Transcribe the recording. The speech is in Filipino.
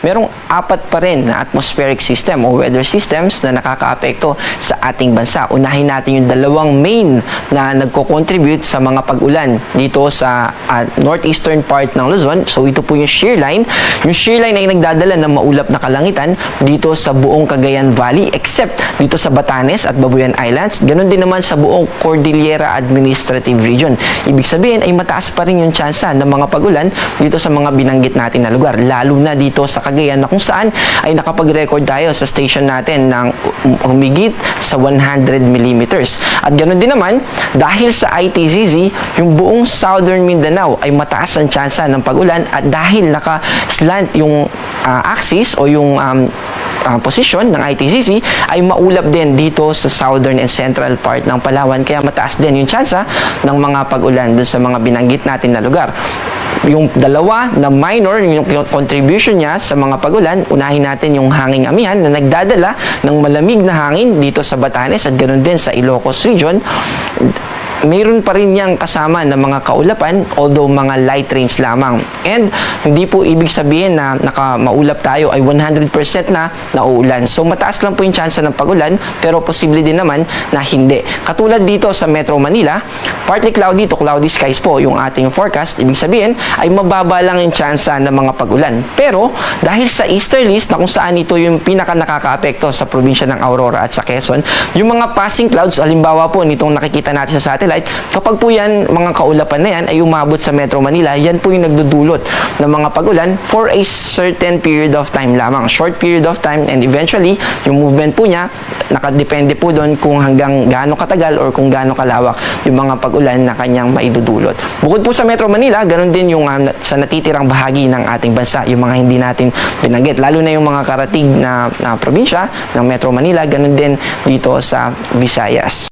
merong apat pa rin na atmospheric system o weather systems na nakakaapekto sa ating bansa. Unahin natin yung dalawang main na nagko-contribute sa mga pag-ulan dito sa northeastern part ng Luzon. So ito po yung shear line. Yung shear line ay nagdadala ng maulap na kalangitan dito sa buong Cagayan Valley except dito sa Batanes at Babuyan Islands. Ganon din naman sa buong Cordillera Administrative Region. Ibig sabihin ay mataas pa rin yung tsansa ng mga pag-ulan dito sa mga binanggit natin na lugar. Lalo na dito sa Cagayan na kung saan ay nakapag-record tayo sa station natin ng humigit sa 100 millimeters. At ganoon din naman, dahil sa ITZZ, yung buong Southern Mindanao ay mataas ang tsansa ng pag-ulan at dahil naka-slant yung axis o yung posisyon ng ITCC ay maulap din dito sa southern and central part ng Palawan, kaya mataas din yung tsansa ng mga pag-ulan dun sa mga binanggit natin na lugar. Yung dalawa na minor, yung contribution niya sa mga pag-ulan, unahin natin yung hanging amihan na nagdadala ng malamig na hangin dito sa Batanes at ganoon din sa Ilocos Region. Mayroon pa rin niyang kasama ng mga kaulapan, although mga light rains lamang. And hindi po ibig sabihin na maulap tayo ay 100% na nauulan. So mataas lang po yung tsansa ng pag-ulan, pero posible din naman na hindi. Katulad dito sa Metro Manila, partly cloudy to cloudy skies po yung ating forecast. Ibig sabihin ay mababa lang yung tsansa ng mga pag-ulan. Pero dahil sa easterlies na kung saan ito yung pinaka nakakaapekto sa probinsya ng Aurora at sa Quezon, yung mga passing clouds, halimbawa po nitong nakikita natin sa satellite, kapag po yan, mga kaulapan na yan ay umabot sa Metro Manila, yan po yung nagdudulot ng mga pag-ulan for a certain period of time lamang, short period of time, and eventually yung movement po niya nakadepende po doon kung hanggang gaano katagal or kung gaano kalawak yung mga pag-ulan na kanyang maidudulot. Bukod po sa Metro Manila, ganun din yung sa natitirang bahagi ng ating bansa, yung mga hindi natin binanggit, lalo na yung mga karatig na probinsya ng Metro Manila, ganun din dito sa Visayas.